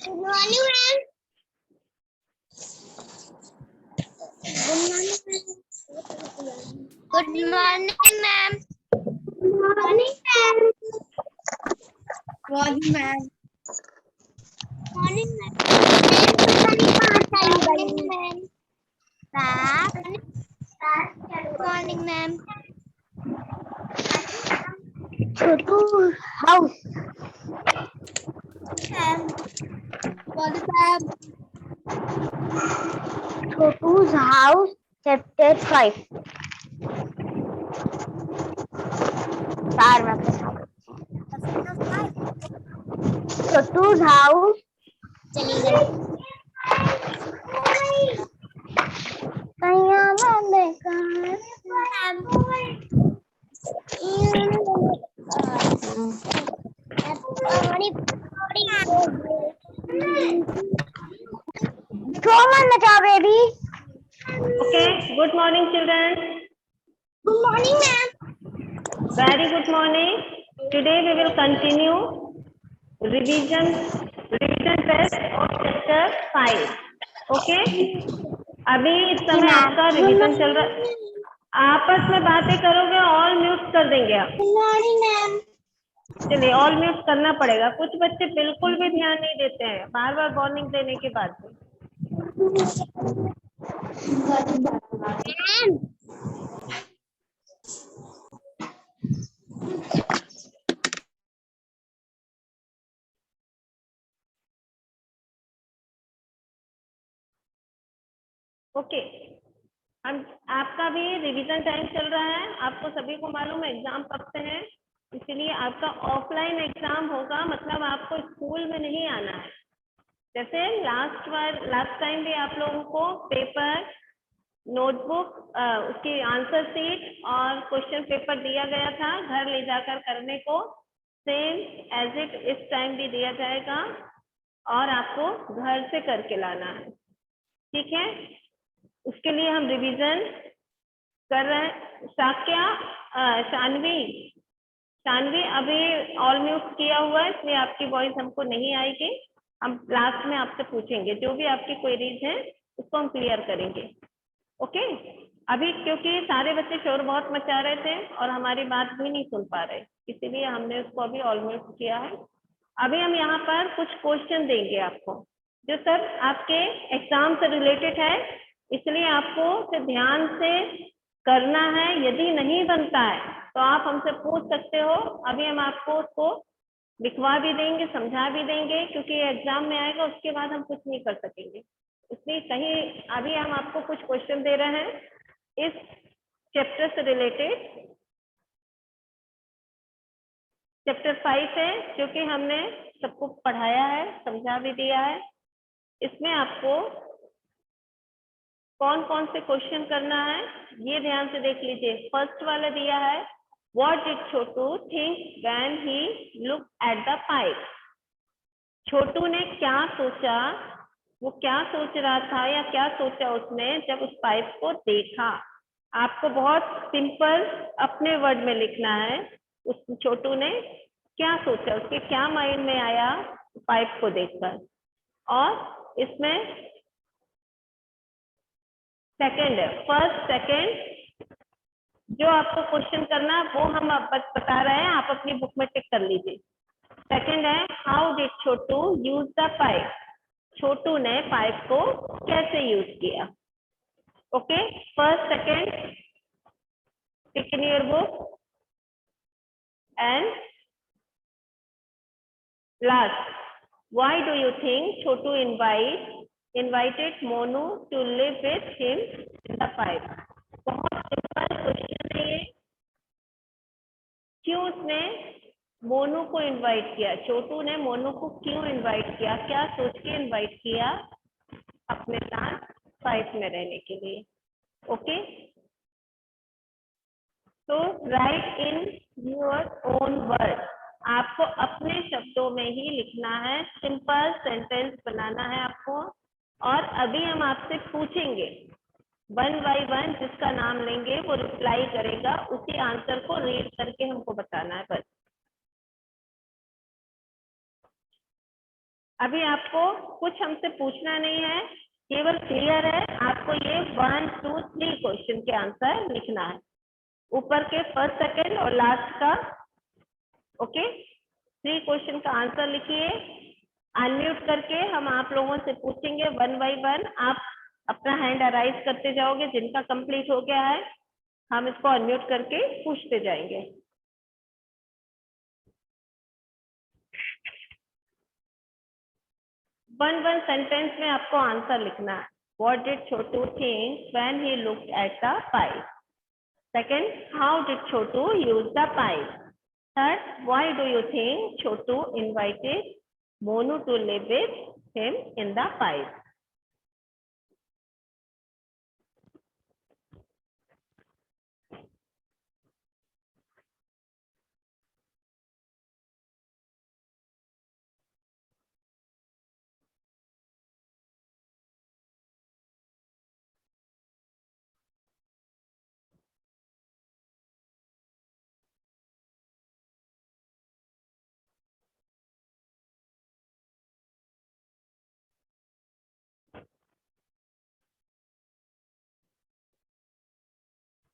Good morning, ma'am. Good morning, ma'am. Good morning, ma'am. Morning, ma'am. Morning, ma'am. Morning, ma'am. Morning, ma'am. Chotu's house. Morning, ma'am. Chotu's house, chapter 5. Chotu's house. चली गई। baby. Okay, good morning children. Good morning, ma'am. Very good morning. Today we will continue revision test of chapter 5. Okay? अभी इस समय आपका revision चल रहा है। आपस में बातें करोगे, ऑल म्यूट कर देंगे आप। Good morning, ma'am. चलिए ऑल म्यूट करना पड़ेगा। कुछ बच्चे बिल्कुल भी ध्यान नहीं देते हैं, बार बार वार्निंग देने के बाद भी। ओके, हम आपका भी रिवीजन टाइम चल रहा है। आपको सभी को मालूम है एग्जाम कब से है, इसलिए आपका ऑफलाइन एग्जाम होगा, मतलब आपको स्कूल में नहीं आना है। जैसे लास्ट टाइम भी आप लोगों को पेपर, नोटबुक, उसकी आंसर शीट और क्वेश्चन पेपर दिया गया था घर ले जाकर करने को। सेम एज इट इस टाइम भी दिया जाएगा और आपको घर से करके लाना है, ठीक है। उसके लिए हम रिवीजन कर रहे हैं। शानवी अभी ऑल म्यूट किया हुआ है, इसलिए आपकी वॉइस हमको नहीं आएगी। हम लास्ट में आपसे पूछेंगे, जो भी आपकी क्वेरीज हैं उसको हम क्लियर करेंगे। ओके, अभी क्योंकि सारे बच्चे शोर बहुत मचा रहे थे और हमारी बात भी नहीं सुन पा रहे, इसीलिए हमने उसको अभी ऑल म्यूट किया है। अभी हम यहाँ पर कुछ क्वेश्चन देंगे आपको, जो सब आपके एग्जाम से रिलेटेड है, इसलिए आपको उसे ध्यान से करना है। यदि नहीं बनता है तो आप हमसे पूछ सकते हो। अभी हम आपको उसको लिखवा भी देंगे, समझा भी देंगे, क्योंकि एग्जाम में आएगा, उसके बाद हम कुछ नहीं कर सकेंगे। इसलिए कहीं अभी हम आपको कुछ क्वेश्चन दे रहे हैं इस चैप्टर से रिलेटेड। चैप्टर 5 है, जो कि हमने सबको पढ़ाया है, समझा भी दिया है। इसमें आपको कौन कौन से क्वेश्चन करना है ये ध्यान से देख लीजिए। फर्स्ट वाला दिया है, what did Chotu think when he look at the pipe. Chotu ने क्या सोचा, वो क्या सोच रहा था या क्या सोचा उसने जब उस पाइप को देखा। आपको बहुत सिंपल अपने वर्ड में लिखना है, उस छोटू ने क्या सोचा, उसके क्या माइंड में आया पाइप को देखकर। और इसमें सेकंड है, फर्स्ट सेकंड जो आपको क्वेश्चन करना वो हम अब बता रहे हैं, आप अपनी बुक में टिक कर लीजिए। सेकंड है, how did Chotu use the pipe. Chotu ने पाइप को कैसे यूज किया। Okay, first second tick in your book and last, why do you think Chotu invited Monu to live with him in the pipe। बहुत simple question है ये। क्यों उसने मोनू को इनवाइट किया, छोटू ने मोनू को क्यों इनवाइट किया, क्या सोच के इनवाइट किया अपने साथ पाइप में रहने के लिए। ओके, तो right in your own word, आपको अपने शब्दों में ही लिखना है, सिंपल सेंटेंस बनाना है आपको। और अभी हम आपसे पूछेंगे 1 by 1, जिसका नाम लेंगे वो रिप्लाई करेगा, उसी आंसर को रीड करके हमको बताना है बस। अभी आपको कुछ हमसे पूछना नहीं है, केवल क्लियर है आपको ये 1 2 3 क्वेश्चन के आंसर लिखना है, ऊपर के फर्स्ट सेकंड और लास्ट का। ओके, 3 क्वेश्चन का आंसर लिखिए। अनम्यूट करके हम आप लोगों से पूछेंगे 1 बाय 1। आप अपना हैंड अराइज करते जाओगे, जिनका कंप्लीट हो गया है हम इसको अनम्यूट करके पूछते जाएंगे। वन सेंटेंस में आपको आंसर लिखना है। What did Chotu think when he looked at the pipe? Second, how did Chotu use the pipe? Third, why do you think Chotu invited Monu to live with him in the pipe?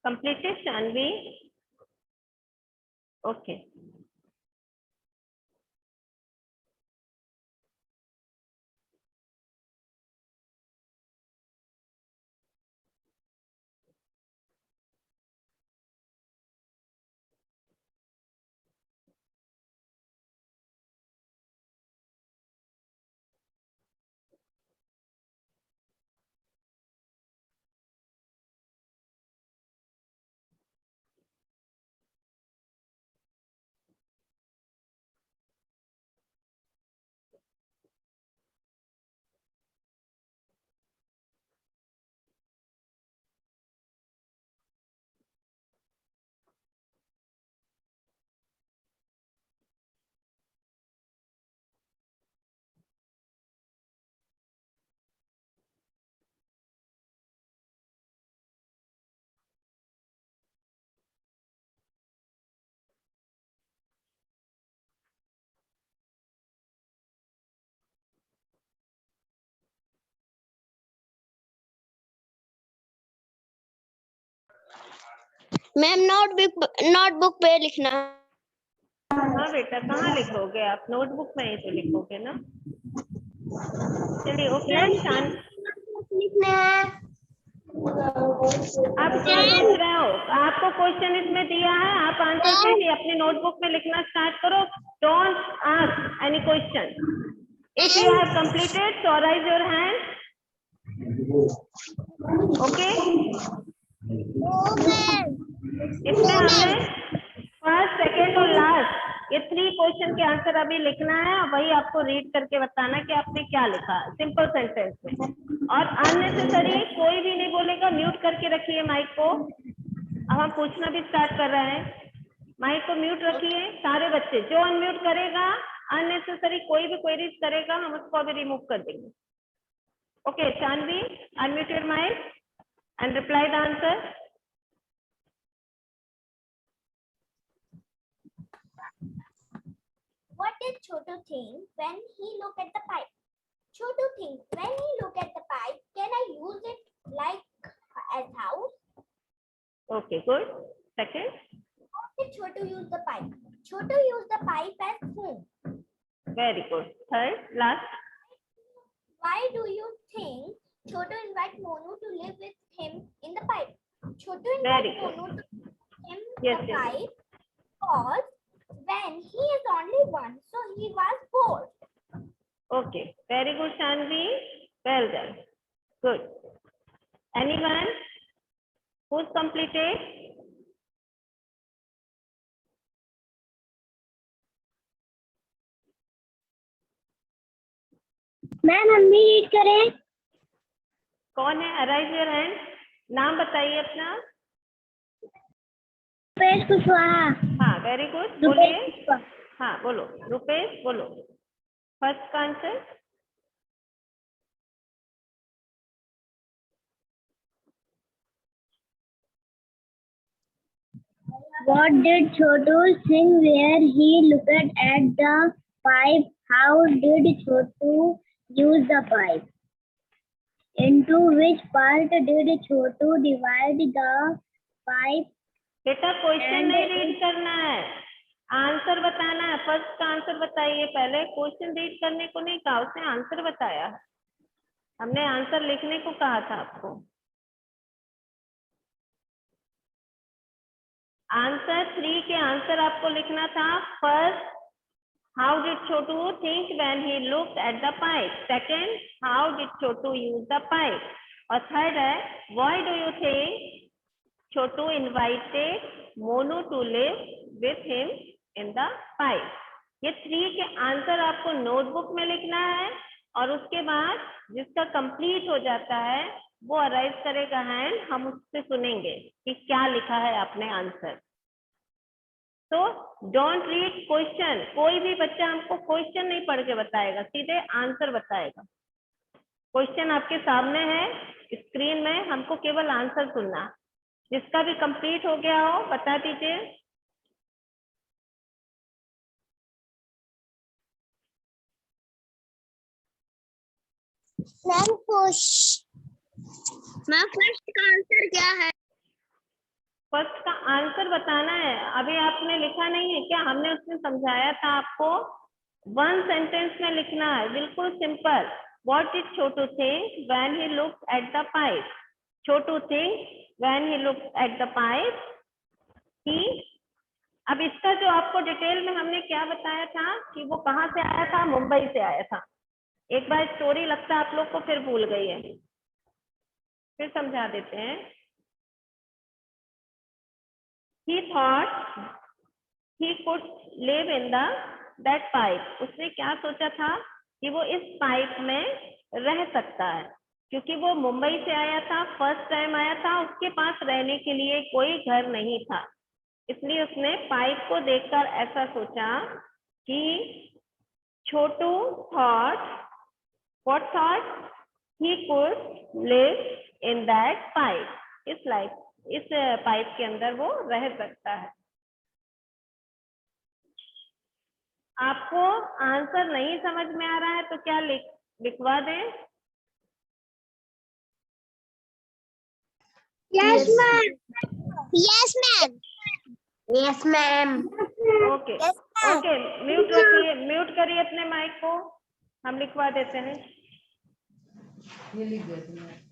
Completed, Shanvi? Okay. Ma'am notebook पे लिखना। हाँ बेटा, कहाँ लिखोगे आप? Notebook में ही तो लिखोगे ना। चलिए, ओके। शांत, लिखना है। आप क्या सोच रहे हो? आपको क्वेश्चन इसमें दिया है, आप आंसर कीजिए, अपनी नोटबुक में लिखना स्टार्ट करो। Don't ask any question. If you have completed, so rise your hand. Okay, इसमें हमने फर्स्ट, सेकेंड और लास्ट ये 3 क्वेश्चन के आंसर अभी लिखना है, और वही आपको रीड करके बताना कि आपने क्या लिखा है सिंपल सेंटेंस में। और अननेसेसरी कोई भी नहीं बोलेगा, म्यूट करके रखिए माइक को। अब हम पूछना भी स्टार्ट कर रहे हैं, माइक को म्यूट रखिए सारे बच्चे। जो अनम्यूट करेगा, अननेसेसरी कोई भी क्वेरीज करेगा, हम उसको अभी रिमूव कर देंगे। Okay, Shanvi, unmute your mic and reply the answer. What did Chotu think when he looked at the pipe? Chotu think when he looked at the pipe, can I use it like as house? Okay, good. Second. How did Chotu use the pipe? Chotu used the pipe as home. Very good. Third, last. Why do you think Chotu invite Monu to live with him in the pipe? Chotu Very invite good. Monu to live with him Yes, in the yes. pipe because when he is only one, so he was bored. Okay, very good, Shanvi. Well done. Good. Anyone who's completed? Ma'am हम भी read करें? कौन है? Arise your hand. नाम बताइए अपना। रुपेश कुशवाहा। हाँ, very good, बोलिए। हाँ, बोलो रुपेश, बोलो फर्स्ट का answer. What did Chotu think where he looked at the pipe how did Chotu use the pipe? Into which part did Chotu divide the pipe? बेटा क्वेश्चन And नहीं रीड करना है, answer बताना है। फर्स्ट का answer बताइए पहले, question read करने को नहीं कहा, उसने आंसर बताया। हमने आंसर लिखने को कहा था आपको। आंसर 3 के आंसर आपको लिखना था। First, how did Chotu think when he looked at the pipe. Second, how did Chotu use the pipe. और थर्ड है, why do you think Chotu invited Monu to live with him in the pipe. ये 3 के answer आपको notebook में लिखना है, और उसके बाद जिसका कंप्लीट हो जाता है वो अराइज करेगा हैंड, हम उससे सुनेंगे कि क्या लिखा है आपने आंसर। तो डोंट रीड क्वेश्चन, कोई भी बच्चा हमको क्वेश्चन नहीं पढ़ के बताएगा, सीधे आंसर बताएगा। क्वेश्चन आपके सामने है स्क्रीन में, हमको केवल आंसर सुनना। जिसका भी कंप्लीट हो गया हो बता दीजिए। मैम फर्स्ट का आंसर क्या है? फर्स्ट का आंसर बताना है। अभी आपने लिखा नहीं है क्या? हमने उसमें समझाया था आपको, 1 सेंटेंस में लिखना है, बिल्कुल simple. What did Chotu think when he looked at the pipe. Chotu think when he looked at the pipe ही। अब इसका जो आपको डिटेल में हमने क्या बताया था कि वो कहाँ से आया था, मुंबई से आया था। एक बार स्टोरी लगता है आप लोग को फिर भूल गई है, फिर समझा देते हैं। He thought he could live in that pipe. उसने क्या सोचा था कि वो इस पाइप में रह सकता है, क्योंकि वो मुंबई से आया था, फर्स्ट टाइम आया था, उसके पास रहने के लिए कोई घर नहीं था। इसलिए उसने पाइप को देखकर ऐसा सोचा कि छोटू thought, what thought? He could live in that pipe. इस पाइप के अंदर वो रह सकता है। आपको आंसर नहीं समझ में आ रहा है तो क्या लिखवा दें? Yes ma'am. Yes ma'am. Yes ma'am. Okay okay, mute करिए अपने माइक को, हम लिखवा देते हैं। ये लिख देते हैं।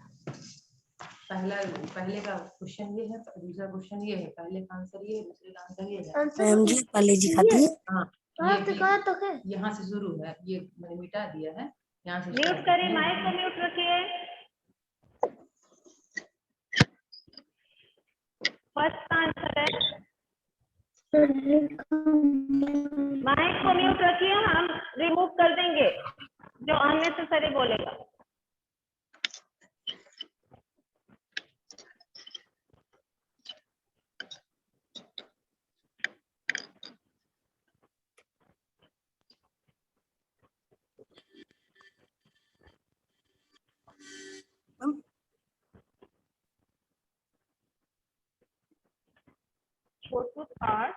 पहले का क्वेश्चन ये है, दूसरा क्वेश्चन ये है, पहले का आंसर ये है, दूसरे का आंसर ये है। मैम जी पहले जी खाती है। हाँ, यहाँ से शुरू है, ये मैंने मिटा दिया है, यहाँ से म्यूट करिए, माइक को म्यूट रखिए। फर्स्ट का आंसर है, माइक को म्यूट रखिए, हम रिमूव कर देंगे जो अननेसेसरी बोलेगा। छोटू thought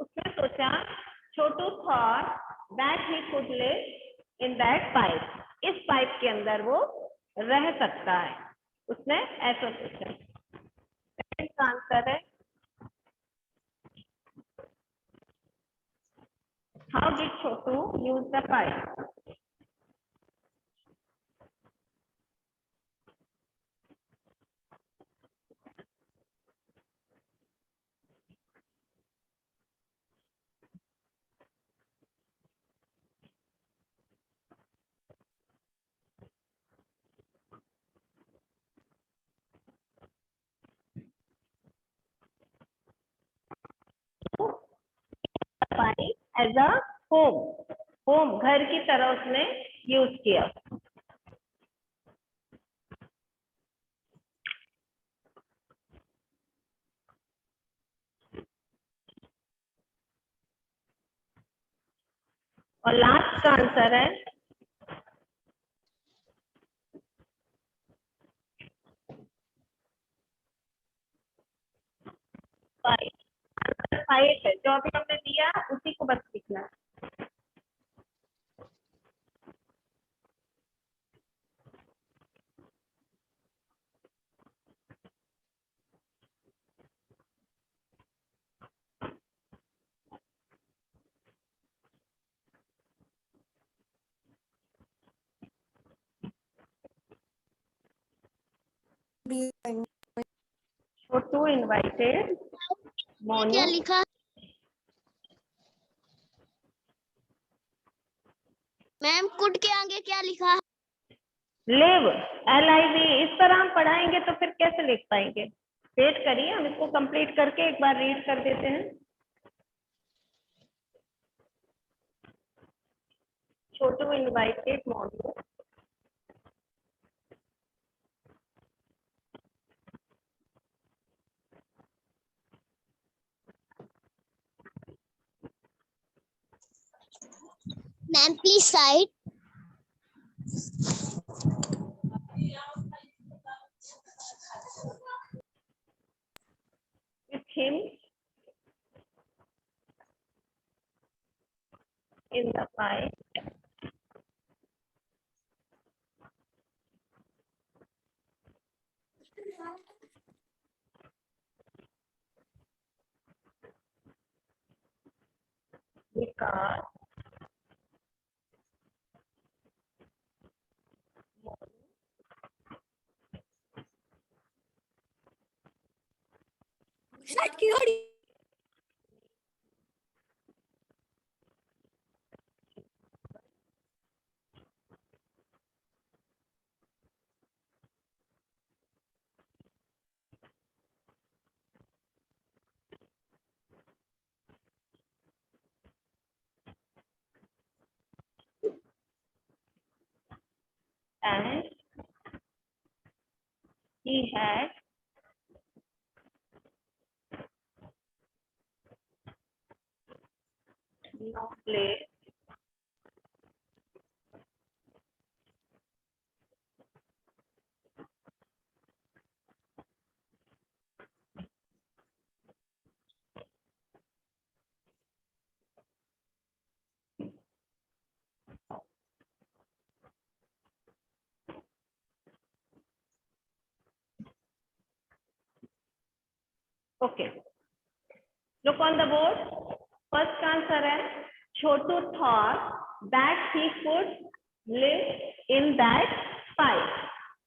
उसने सोचा, छोटू thought that he could live in that pipe. इस पाइप के अंदर वो रह सकता है, उसने ऐसा सोचा। इसका आंसर है, how did Chotu use the pipe. As a home, home घर की तरह उसने यूज किया। और लास्ट का आंसर है फाइट। फाइट है जो अभी हमने दिया उसी को बस लिखना है। छोटू इनवाइटेड मोनू। क्या लिखा मैम? कुड के आगे क्या लिखा? Live, LIV। इस पर हम पढ़ाएंगे तो फिर कैसे लिख पाएंगे? वेट करिए, हम इसको कंप्लीट करके एक बार रीड कर देते हैं। Chotu invited Monu ma'am please side. with him in the pie because and he had no place okay, look on the board। First answer है छोटू thought that he could live in that pipe।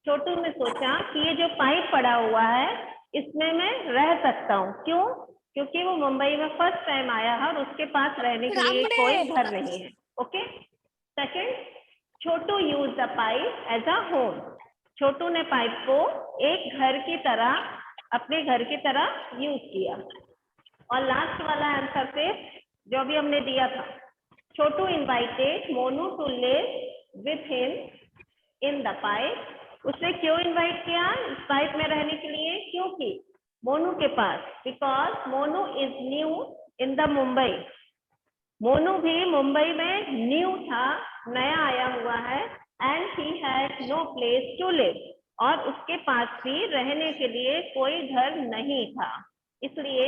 छोटू ने सोचा कि ये जो pipe पड़ा हुआ है इसमें मैं रह सकता हूँ। क्यों? क्योंकि वो मुंबई में फर्स्ट टाइम आया है और उसके पास रहने के लिए कोई घर नहीं है। Okay. Second, Chotu use the pipe as a home. Chotu ने पाइप को एक घर की तरह, अपने घर की तरह यूज किया। और लास्ट वाला आंसर से जो भी हमने दिया था, Chotu invited Monu to live with him in the pipe. उसने क्यों इनवाइट किया इस पाइप में रहने के लिए? क्योंकि मोनू के पास, because Monu is new in the Mumbai. Monu भी मुंबई में न्यू था, नया आया हुआ है। And he had no place to live, और उसके पास भी रहने के लिए कोई घर नहीं था, इसलिए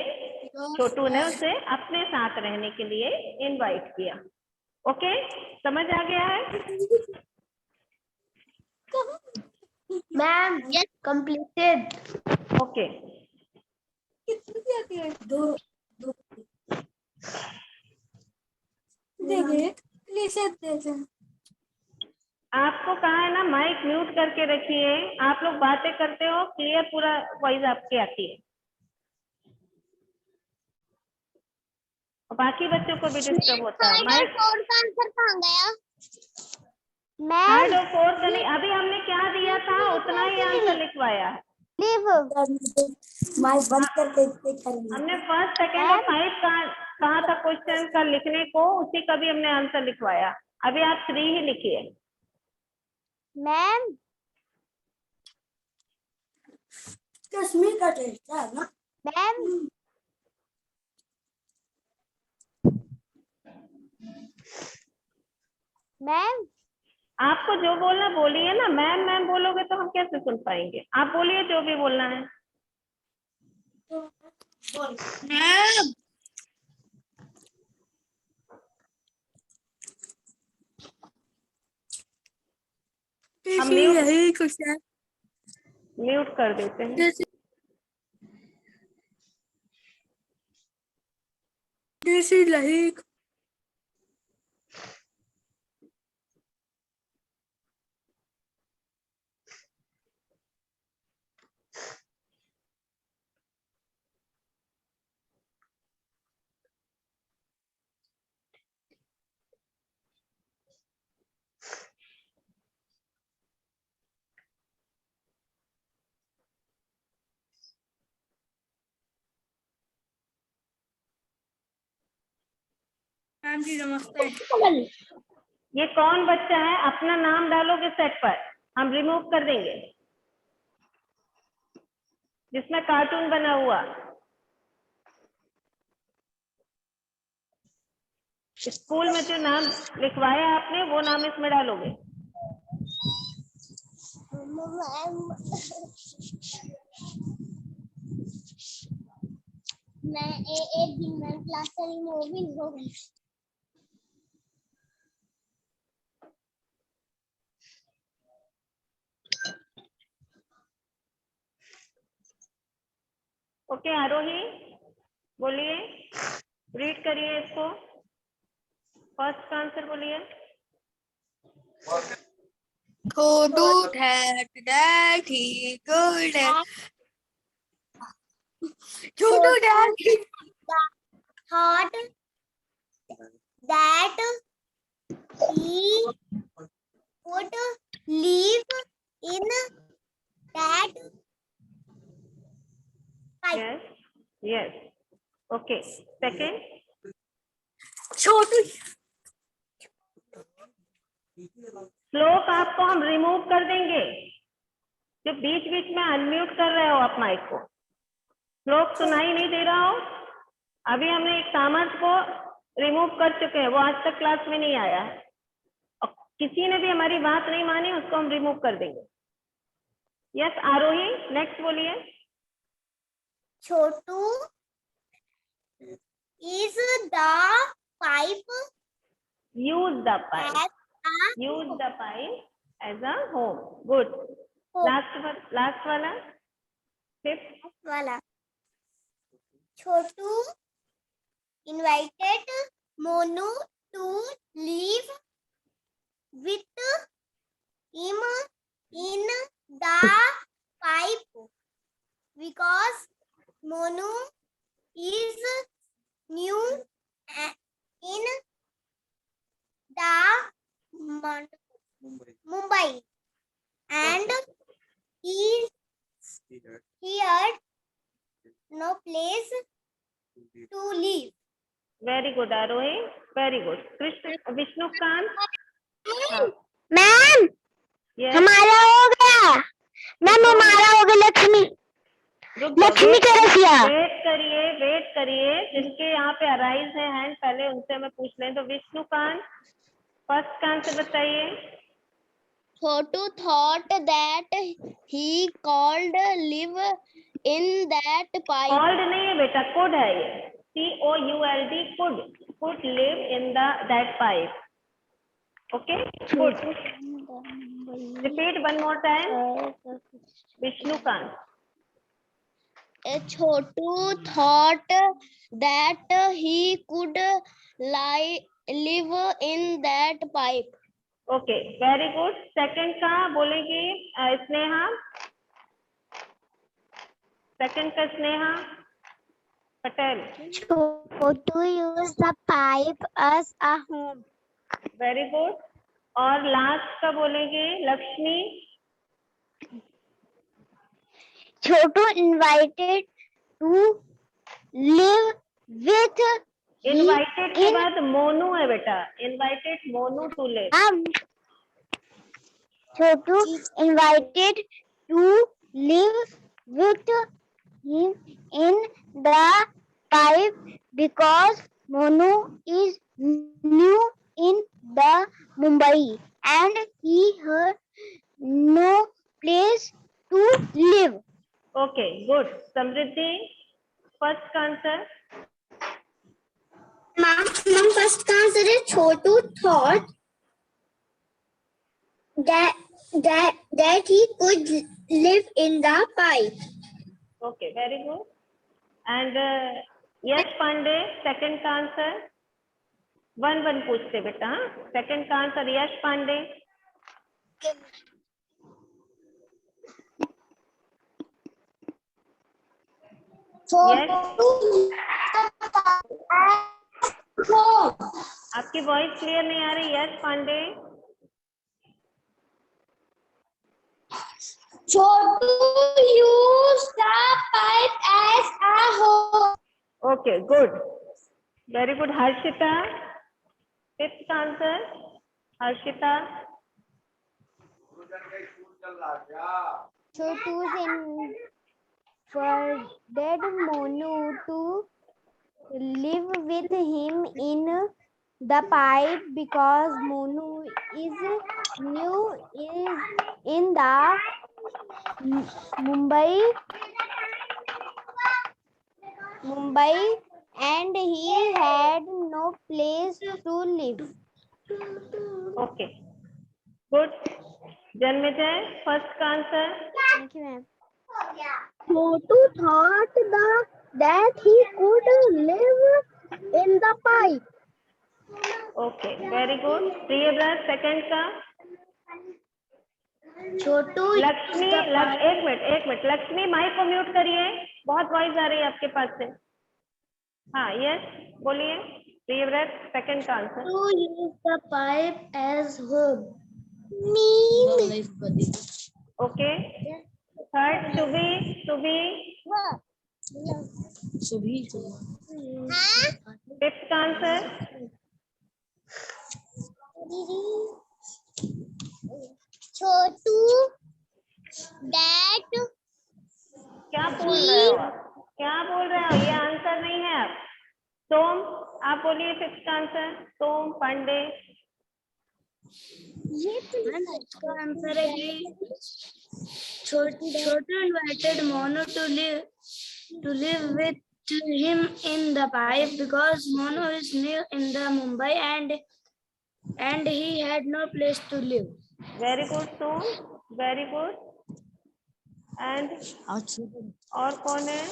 छोटू ने उसे अपने साथ रहने के लिए इनवाइट किया। ओके, समझ आ गया है? Ma'am yes completed. ओके, आपको कहा है ना माइक म्यूट करके रखिए। आप लोग बातें करते हो, क्लियर पूरा वॉइस आपकी आती है, और बाकी बच्चों को भी डिस्टर्ब होता है। माइक फोर का आंसर कहाँ गया? थर्ड और फोर्थ नहीं, अभी हमने क्या दिया था उतना ही आंसर लिखवाया है। लिव माइक बंद करके करेंगे। हमने फर्स्ट, सेकंड और फाइव का कहा था क्वेश्चन का लिखने को, उसी का भी हमने आंसर लिखवाया। अभी आप 3 ही लिखिए। मैम कश्मीर का टेस्ट है ना मैम मैम आपको जो बोलना बोलिए ना, मैम मैम बोलोगे तो हम कैसे सुन पाएंगे? आप बोलिए जो भी बोलना है। मैम हम म्यूट यही क्वेश्चन म्यूट कर देते हैं। लाइक मैम जी नमस्ते। ये कौन बच्चा है? अपना नाम डालोगे सेट पर, हम रिमूव कर देंगे। जिसमें कार्टून बना हुआ, स्कूल में जो नाम लिखवाया आपने वो नाम इसमें डालोगे। मैं एक दिन में क्लास से रिमूव हो गई। ओके आरोही बोलिए, रीड करिए इसको, फर्स्ट का आंसर बोलिए। छोटू that he could Chhotu that he Thought that he would live in that pipe. Yes yes okay. Second, Chotu Shlok आपको हम रिमूव कर देंगे। जो बीच बीच में अनम्यूट कर रहे हो आप माइक को, श्लोक सुनाई नहीं दे रहा हो। अभी हमने एक सामर्थ को रिमूव कर चुके हैं, वो आज तक क्लास में नहीं आया है, और किसी ने भी हमारी बात नहीं मानी उसको हम रिमूव कर देंगे। यस आरोही नेक्स्ट बोलिए। Chotu is the pipe use the pipe, as use the pipe as a home. Good. Last वाला, fifth. wala. Chotu invited Monu to live with him in the pipe because Monu is new in the Mumbai and he here no place to live. Very good Aarohi, very good. Krishna Vishnukant, ma'am yes. हमारा हो गया। Ma'am हमारा हो गया। लक्ष्मी का रसिया। Wait करिए, जिनके यहाँ पे अराइज है हैंड, पहले उनसे मैं पूछ लें। तो विष्णुकांत फर्स्ट का आंसर बताइए। Chotu thought that he could live in that pipe. Called नहीं है बेटा, कुड है ये, COULD, could live in that pipe. Okay good, repeat one more time Vishnukant. Chotu thought that he could live in that pipe. Okay very good. Second का बोलेगी Sneha, second का Sneha Patel. Chotu used the pipe as a home. Very good. और last का बोलेगी Lakshmi. Chotu invited to live with invited के बाद मोनू है बेटा, invited Monu to live. Chotu invited to live with him in the pipe because Monu is new in the Mumbai and he had no place to live. Okay good. Samriddhi first answer. Mom, first answer is Chotu thought that he could live in the pipe. Okay very good. And Yash Pandey second का आंसर। 1-1 पूछते बेटा। Second का answer यश पांडे। आपकी voice clear नहीं आ रही Yash Pandey. Chotu used the pipe as a home. Okay good, very good. Harshita fifth answer. Harshita. Chotu's invited Monu to live with him in the pipe because Monu is new in the Mumbai and he had no place to live. Okay good. Janmejay first का आंसर। Thank you, ma'am. Chotu thought that he could live in the pipe. Okay very good. Priyavrat second का। Chotu Lakshmi एक minute Lakshmi mic को mute करिए, बहुत voice आ रही है आपके पास से। हाँ यस बोलिए। प्रियव्रत सेकंड का answer. used the pipe as home. Okay third सुबी। फिफ्थ का आंसर। Chotu that क्या बोल रहे हो आप? क्या बोल रहे हो? ये आंसर नहीं है। आप सोम आप बोलिए फिफ्थ आंसर। सोम पांडे। इसका आंसर है कि छोटू invited Mono to live with him in the pipe because Mono is new in the Mumbai and he had no place to live. Very good Som, very good. And और कौन है?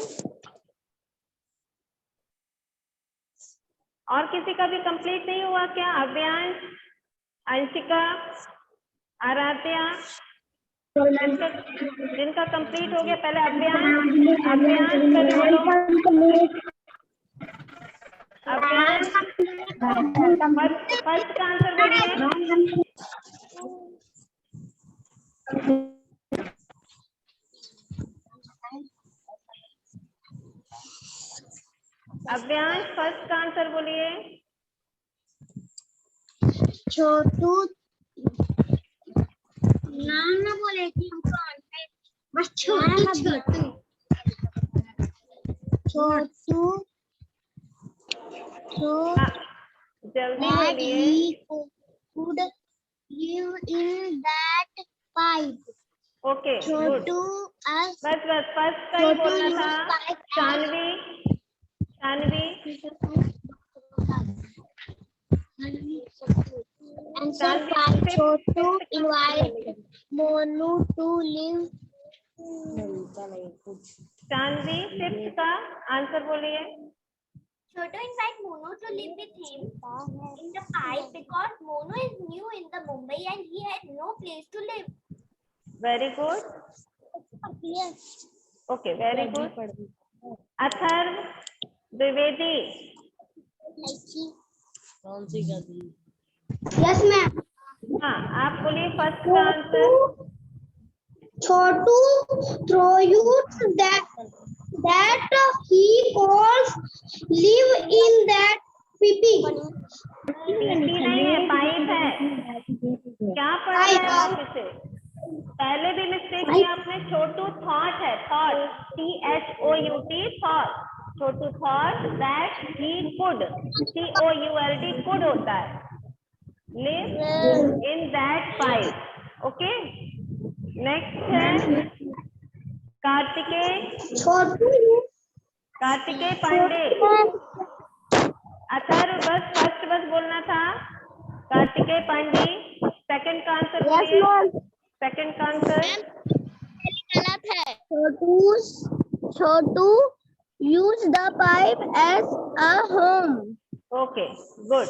और किसी का भी कंप्लीट नहीं हुआ क्या? अव्यांश, अंशिका, आराध्या, जिनका कंप्लीट हो गया पहले अव्यांश पहले बोलो। अव्यांश फर्स्ट का आंसर बोलिए। अव्यांश फर्स्ट का आंसर बोलिए। छोटू नाम ना बोले कि हमको बस छोटू जल्दी बोलिए। could live in that pipe. Okay good. Chotu बस फर्स्ट का ही बोलना था। Shanvi Answer 5. Chotu invited Monu to live. Shanvi fifth का आंसर बोलिए। Chotu invited Mono to live with him in the pipe because Mono is new in the Mumbai and he had no place to live. Very good. Okay very good. Atharva Dwivedi. Yes, ma'am. हाँ आप बोलिए first का answer. Chotu that he calls live in that PP नहीं है, pipe है। क्या पढ़ रहे हैं आप इसे? पहले भी मिस्टेक किया आपने। छोटू थॉट है, thought, THOUT, thought. Chhotu thought that he could, COULD, could होता है, live in that pipe. Okay, next है कार्तिकेय पांडे। अच्छा बस फर्स्ट बस बोलना था। कार्तिकेय पांडे, सेकंड का आंसर बोलिए। सेकंड का आंसर गलत है। छोटू use the pipe as a home. Okay, good.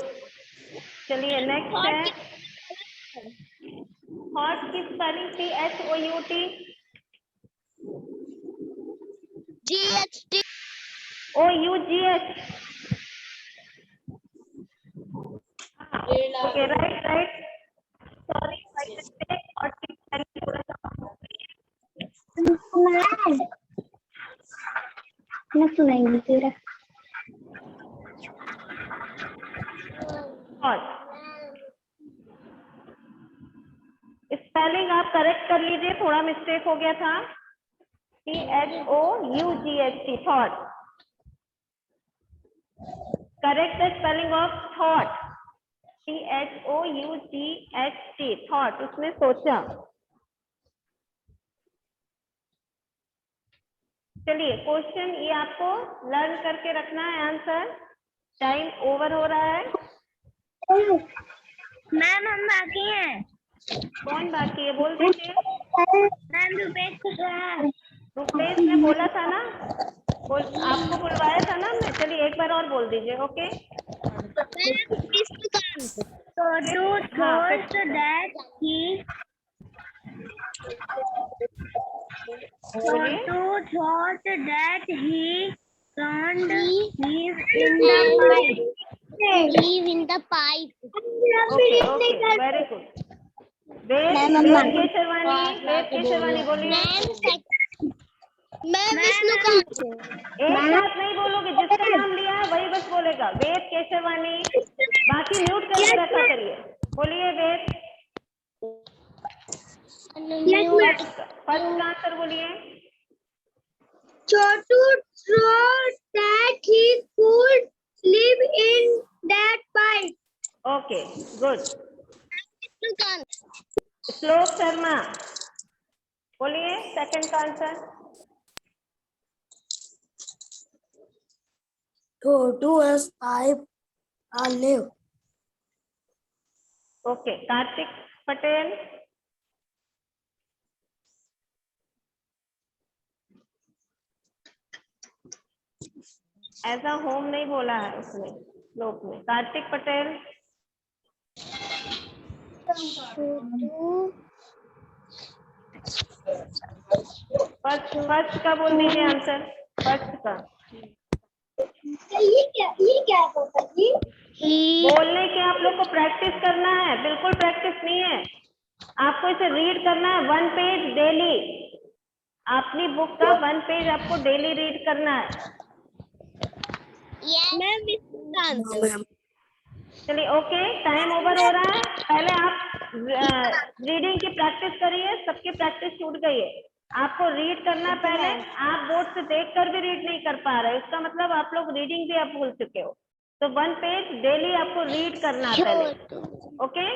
चलिए नेक्स्ट है थॉट की spelling THOUT। GHT. OUGH। Okay, right. Sorry, my mistake. Thought की स्पेलिंग थोड़ा सा मैं सुनाएंगी तेरा। थॉट स्पेलिंग आप करेक्ट कर लीजिए, थोड़ा मिस्टेक हो गया था। THOUGHT, thought. Correct the spelling of thought, THOUGHT, thought. उसने सोचा। चलिए क्वेश्चन ये आपको लर्न करके रखना है आंसर। टाइम ओवर हो रहा है। मैम हम बाकी हैं। कौन बाकी है बोल दीजिए। मैम रुपेश ने बोला था ना, आपको बुलवाया था ना मैं। चलिए एक बार और बोल दीजिए। Okay, Chotu thought that he can't live in the pipe. Live in the pipe. Okay, very good. Ved Keshwani बोलिए। मैं विष्णुकांत। एक साथ नहीं बोलोगे, जिसका नाम लिया है वही बस बोलेगा। वेद केशवानी, बाकी म्यूट करके रखा करिए। बोलिए वेद। फर्स्ट का आंसर बोलिए। Chotu thought that he could live in that pipe. Okay, good. Vishnukant. श्लोक शर्मा बोलिए सेकंड का answer. Chotu has pipe a live. Okay, Kartik Patel. ऐसा होम नहीं बोला है उसने श्लोक में। कार्तिक पटेल। फर्स्ट का बोल दीजिए आंसर। फर्स्ट का ये क्या होता है? बोलने की आप लोग को प्रैक्टिस करना है। बिल्कुल प्रैक्टिस नहीं है, आपको इसे रीड करना है 1 पेज डेली। अपनी बुक का 1 पेज आपको डेली रीड करना है। मैं विष्णुकांत। चलिए ओके, टाइम ओवर हो रहा है। पहले आप रीडिंग की प्रैक्टिस करिए। सबकी प्रैक्टिस छूट गई है। आपको रीड करना पहले। आप बोर्ड से देखकर भी रीड नहीं कर पा रहे, इसका मतलब आप लोग रीडिंग भी आप भूल चुके हो। तो 1 पेज डेली आपको रीड करना है पहले। ओके,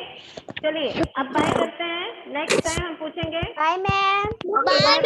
चलिए अब बाय करते हैं। नेक्स्ट टाइम हम पूछेंगे। Bye ma'am. बाय।